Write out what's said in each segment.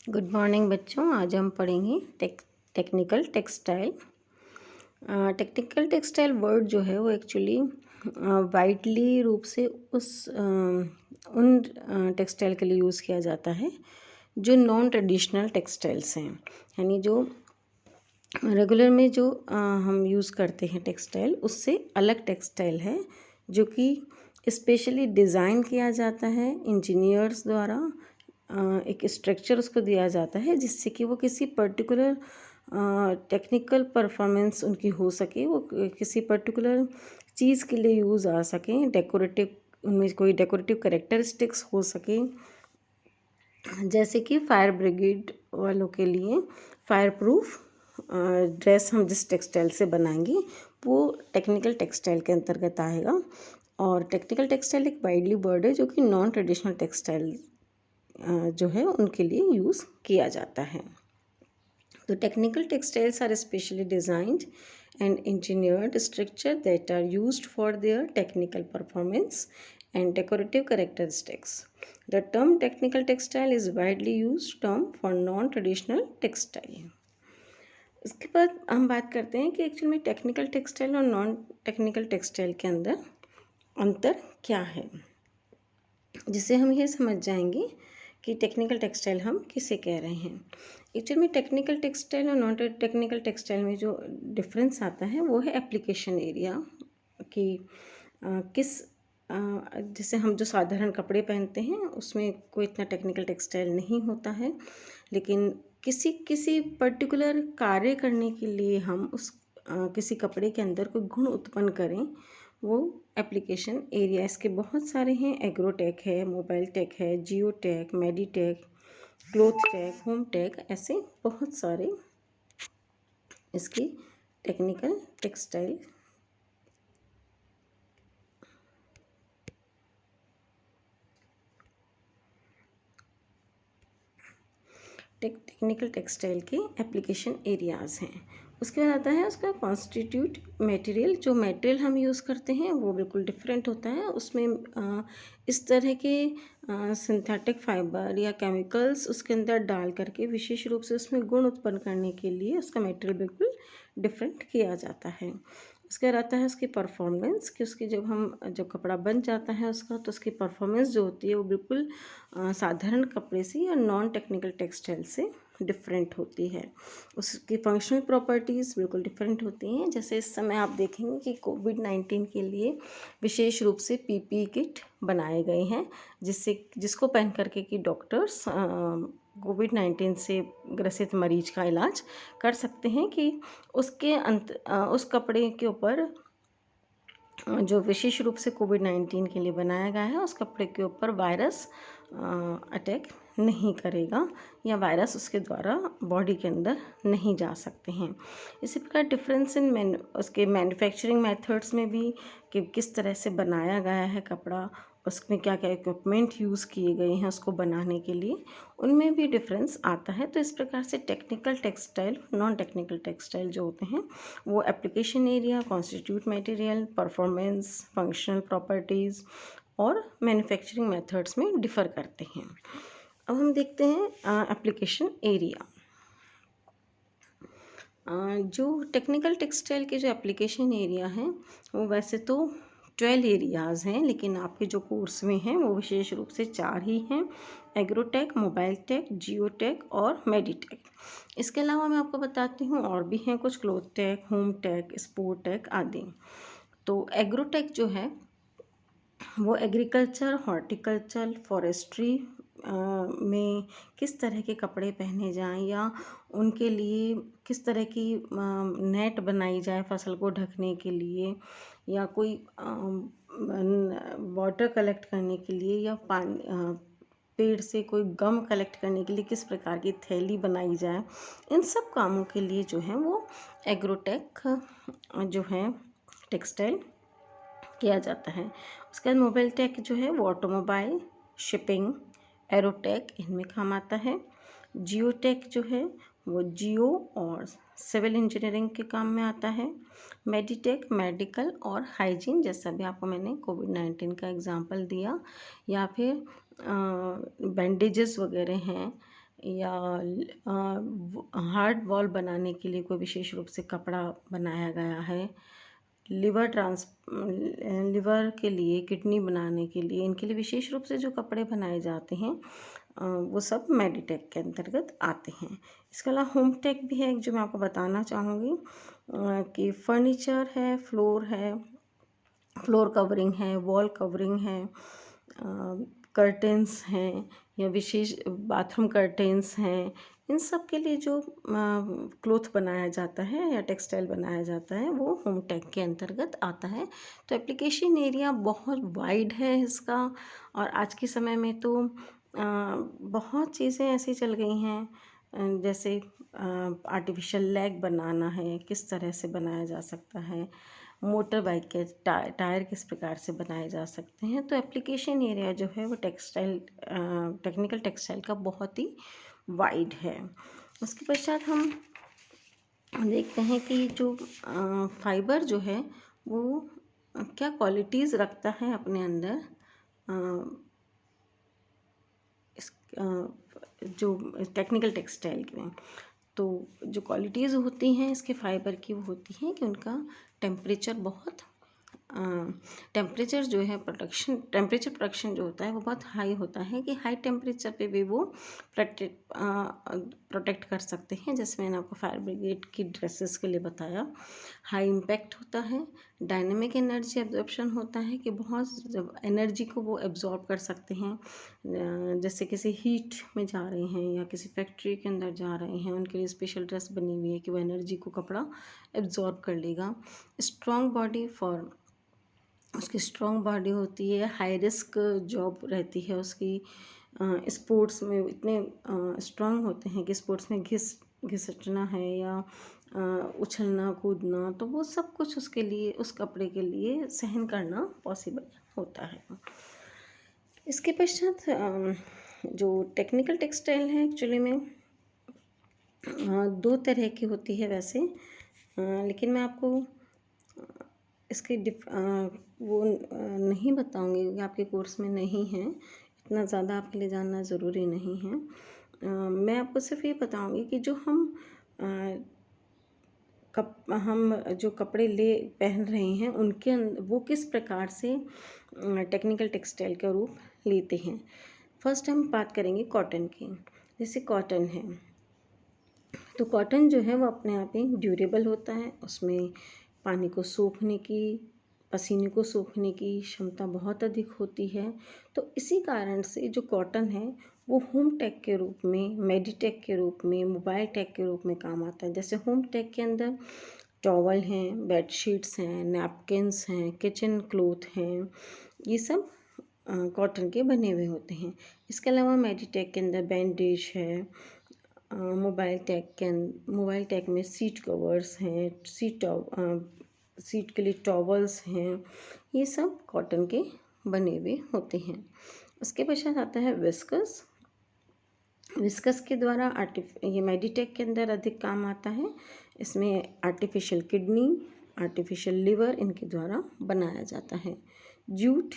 Good morning बच्चों। आज हम पढ़ेंगे technical textile. Technical textile word जो है वो एक्चुअली वाइडली रूप से उन टेक्सटाइल के लिए यूज़ किया जाता है जो नॉन ट्रेडिशनल टेक्सटाइल्स हैं, यानी जो रेगुलर में जो हम यूज़ करते हैं टेक्सटाइल, उससे अलग टेक्सटाइल है जो कि स्पेशली डिज़ाइन किया जाता है इंजीनियर्स द्वारा। एक स्ट्रक्चर उसको दिया जाता है जिससे कि वो किसी पर्टिकुलर टेक्निकल परफॉर्मेंस उनकी हो सके, वो किसी पर्टिकुलर चीज़ के लिए यूज़ आ सकें, डेकोरेटिव, उनमें कोई डेकोरेटिव कैरेक्टरिस्टिक्स हो सके। जैसे कि फायर ब्रिगेड वालों के लिए फायर प्रूफ ड्रेस हम जिस टेक्सटाइल से बनाएंगे वो टेक्निकल टेक्सटाइल के अंतर्गत आएगा। और टेक्निकल टेक्सटाइल एक वाइडली वर्ड है जो कि नॉन ट्रेडिशनल टेक्सटाइल जो है उनके लिए यूज़ किया जाता है। तो technical textiles are specially designed and engineered structure that are used for their technical performance and decorative characteristics. The term technical textile is widely used term for non-traditional textile. इसके बाद हम बात करते हैं कि एक्चुअल में टेक्निकल टेक्सटाइल और non technical textile के अंदर अंतर क्या है, जिससे हम ये समझ जाएंगे कि टेक्निकल टेक्सटाइल हम किसे कह रहे हैं। एक्चुअल में टेक्निकल टेक्सटाइल और नॉन टेक्निकल टेक्सटाइल में जो डिफरेंस आता है वो है एप्लीकेशन एरिया कि किस जैसे हम जो साधारण कपड़े पहनते हैं उसमें कोई इतना टेक्निकल टेक्सटाइल नहीं होता है, लेकिन किसी किसी पर्टिकुलर कार्य करने के लिए हम उस किसी कपड़े के अंदर कोई गुण उत्पन्न करें, वो एप्लीकेशन एरिया। इसके बहुत सारे हैं, एग्रोटेक है, मोबाइल टेक है, geo tech, meditech, cloth tech, home tech, ऐसे बहुत सारे इसके टेक्निकल टेक्सटाइल टेक्निकल टेक्सटाइल के एप्लीकेशन एरियाज़ हैं। उसके बाद आता है उसका कॉन्स्टिट्यूट मटेरियल। जो मटेरियल हम यूज़ करते हैं वो बिल्कुल डिफरेंट होता है। उसमें इस तरह के सिंथेटिक फाइबर या केमिकल्स उसके अंदर डाल करके विशेष रूप से उसमें गुण उत्पन्न करने के लिए उसका मटेरियल बिल्कुल डिफरेंट किया जाता है। उसके बाद आता है उसकी परफॉर्मेंस कि उसकी जब कपड़ा बन जाता है उसका, तो उसकी परफॉर्मेंस जो होती है वो बिल्कुल साधारण कपड़े से या नॉन टेक्निकल टेक्सटाइल से डिफरेंट होती है। उसकी फंक्शनल प्रॉपर्टीज़ बिल्कुल डिफरेंट होती हैं। जैसे इस समय आप देखेंगे कि कोविड-19 के लिए विशेष रूप से पीपीई किट बनाए गए हैं, जिसको पहन करके कि डॉक्टर्स कोविड-19 से ग्रसित मरीज का इलाज कर सकते हैं, कि उस कपड़े के ऊपर जो विशेष रूप से कोविड-19 के लिए बनाया गया है उस कपड़े के ऊपर वायरस अटैक नहीं करेगा या वायरस उसके द्वारा बॉडी के अंदर नहीं जा सकते हैं। इसी प्रकार डिफरेंस इन उसके मैन्युफैक्चरिंग मेथड्स में भी कि किस तरह से बनाया गया है कपड़ा, उसमें क्या क्या इक्विपमेंट यूज़ किए गए हैं उसको बनाने के लिए, उनमें भी डिफरेंस आता है। तो इस प्रकार से technical textile, non technical textile जो होते हैं वो application area, constitute material, performance, functional properties और मैन्युफैक्चरिंग मेथड्स में डिफ़र करते हैं। अब हम देखते हैं एप्लीकेशन एरिया। जो टेक्निकल टेक्सटाइल के जो एप्लीकेशन एरिया हैं वो वैसे तो 12 एरियाज़ हैं, लेकिन आपके जो कोर्स में हैं वो विशेष रूप से 4 ही हैं: एग्रोटेक, मोबाइल टेक, जियो टेक और मेडिटेक। इसके अलावा मैं आपको बताती हूँ और भी हैं कुछ: cloth tech, home tech, sport tech आदि। तो एग्रोटेक जो है वो एग्रीकल्चर, हॉर्टिकल्चर, फॉरेस्ट्री में किस तरह के कपड़े पहने जाएं या उनके लिए किस तरह की नेट बनाई जाए फसल को ढकने के लिए, या कोई वाटर कलेक्ट करने के लिए, या पानी पेड़ से कोई गम कलेक्ट करने के लिए किस प्रकार की थैली बनाई जाए, इन सब कामों के लिए जो है वो एग्रोटेक जो है टेक्सटाइल किया जाता है। उसके बाद मोबाइल टेक जो है वो ऑटोमोबाइल, शिपिंग, एरोटेक इनमें काम आता है। जियो टेक जो है वो जियो और सिविल इंजीनियरिंग के काम में आता है। मेडिटेक मेडिकल और हाइजीन, जैसा भी आपको मैंने कोविड-19 का एग्जांपल दिया, या फिर बैंडेजेस वगैरह हैं या हार्ट वॉल बनाने के लिए कोई विशेष रूप से कपड़ा बनाया गया है, लिवर के लिए, किडनी बनाने के लिए, इनके लिए विशेष रूप से जो कपड़े बनाए जाते हैं वो सब मेडिटेक के अंतर्गत आते हैं। इसके अलावा होम टेक भी है एक जो मैं आपको बताना चाहूँगी कि फर्नीचर है, फ्लोर कवरिंग है, वॉल कवरिंग है, कर्टेंस हैं या विशेष बाथरूम कर्टेंस हैं, इन सब के लिए जो क्लोथ बनाया जाता है या टेक्सटाइल बनाया जाता है वो होम टेक के अंतर्गत आता है। तो एप्लीकेशन एरिया बहुत वाइड है इसका। और आज के समय में तो बहुत चीज़ें ऐसी चल गई हैं, जैसे आर्टिफिशियल लेग बनाना है, किस तरह से बनाया जा सकता है, मोटर बाइक के टायर किस प्रकार से बनाए जा सकते हैं। तो एप्लीकेशन एरिया जो है वो टेक्निकल टेक्सटाइल का बहुत ही वाइड है। उसके पश्चात हम देखते हैं कि जो फाइबर जो है वो क्या क्वालिटीज़ रखता है अपने अंदर। इस जो टेक्निकल टेक्सटाइल में तो जो क्वालिटीज़ होती हैं इसके फाइबर की वो होती हैं कि उनका टेम्परेचर बहुत टेम्परेचर जो है टेम्परेचर प्रोटेक्शन जो होता है वो बहुत हाई होता है कि हाई टेम्परेचर पे भी वो प्रोटेक्ट कर सकते हैं। जैसे मैंने आपको फायर ब्रिगेड की ड्रेसेस के लिए बताया, हाई इम्पैक्ट होता है, डायनेमिक एनर्जी एब्जॉर्प्शन होता है कि बहुत जब एनर्जी को वो एब्जॉर्ब कर सकते हैं। जैसे किसी हीट में जा रहे हैं या किसी फैक्ट्री के अंदर जा रहे हैं, उनके लिए स्पेशल ड्रेस बनी हुई है कि वो एनर्जी को कपड़ा एब्जॉर्ब कर लेगा। स्ट्रॉन्ग बॉडी उसकी स्ट्रॉन्ग बॉडी होती है, हाई रिस्क जॉब रहती है उसकी। स्पोर्ट्स में इतने स्ट्रॉन्ग होते हैं कि स्पोर्ट्स में घिसटना है या उछलना कूदना, तो वो सब कुछ उसके लिए, उस कपड़े के लिए सहन करना पॉसिबल होता है। इसके पश्चात जो टेक्निकल टेक्सटाइल है एक्चुअली में दो तरह की होती है वैसे, लेकिन मैं आपको इसके वो नहीं बताऊंगी क्योंकि आपके कोर्स में नहीं है, इतना ज़्यादा आपके लिए जानना ज़रूरी नहीं है। मैं आपको सिर्फ ये बताऊंगी कि जो हम जो कपड़े पहन रहे हैं उनके वो किस प्रकार से टेक्निकल टेक्सटाइल का रूप लेते हैं। फर्स्ट हम बात करेंगे कॉटन की। जैसे कॉटन है तो कॉटन जो है वो अपने आप ही ड्यूरेबल होता है, उसमें पानी को सोखने की, पसीने को सोखने की क्षमता बहुत अधिक होती है। तो इसी कारण से जो कॉटन है वो होम टेक के रूप में, मेडिटेक के रूप में, मोबाइल टेक के रूप में काम आता है। जैसे होम टेक के अंदर टॉवल हैं, बेडशीट्स हैं, नैपकिन्स हैं, किचन क्लोथ हैं, ये सब कॉटन के बने हुए होते हैं। इसके अलावा मेडिटेक के अंदर बैंडेज है, मोबाइल टेक में सीट कवर्स हैं, सीट के लिए टॉवल्स हैं, ये सब कॉटन के बने हुए होते हैं। उसके पश्चात आता है विस्कस के द्वारा ये मेडिटेक के अंदर अधिक काम आता है। इसमें आर्टिफिशियल किडनी, आर्टिफिशियल लिवर इनके द्वारा बनाया जाता है। जूट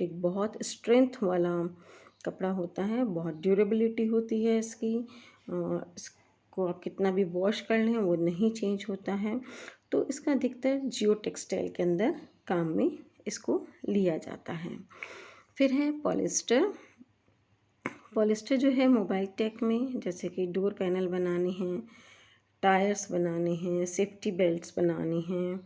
एक बहुत स्ट्रेंथ वाला कपड़ा होता है, बहुत ड्यूरेबिलिटी होती है इसकी, इसको आप कितना भी वॉश कर लें वो नहीं चेंज होता है। तो इसका अधिकतर जियो टेक्सटाइल के अंदर काम में इसको लिया जाता है। फिर है पॉलिस्टर जो है मोबाइल टेक में, जैसे कि डोर पैनल बनाने हैं, टायर्स बनाने हैं, सेफ्टी बेल्ट्स बनाने हैं,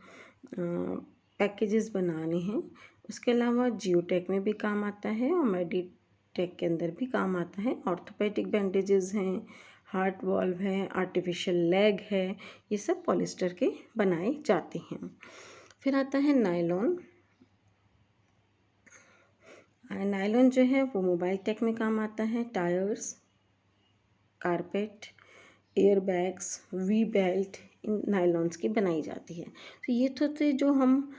पैकेजेस बनाने हैं। उसके अलावा जियो टेक में भी काम आता है और मेडिटेक के अंदर भी काम आता है। ऑर्थोपेडिक बैंडेजेस हैं, हार्ट वॉल्व है, आर्टिफिशियल लेग है, ये सब पॉलिस्टर के बनाए जाते हैं। फिर आता है नायलॉन जो है वो मोबाइल टेक में काम आता है। Tyres, carpet, air bags, V belt इन नायलॉन्स की बनाई जाती है। तो ये तो थे जो हम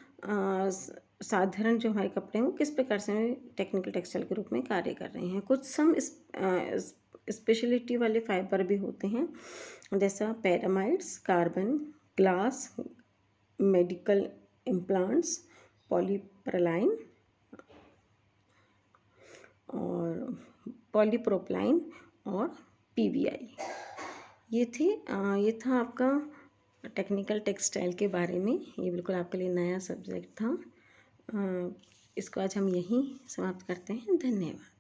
साधारण जो हमारे कपड़े हैं वो किस प्रकार से टेक्निकल टेक्सटाइल के रूप में कार्य कर रहे हैं। कुछ स्पेशलिटी वाले फाइबर भी होते हैं, जैसा पैरामाइड्स, कार्बन, ग्लास, मेडिकल इम्प्लांट्स, पॉलीप्रलाइन और पॉलीप्रोपलाइन और PVI। ये था आपका टेक्निकल टेक्सटाइल के बारे में। ये बिल्कुल आपके लिए नया सब्जेक्ट था। इसको आज हम यहीं समाप्त करते हैं। धन्यवाद।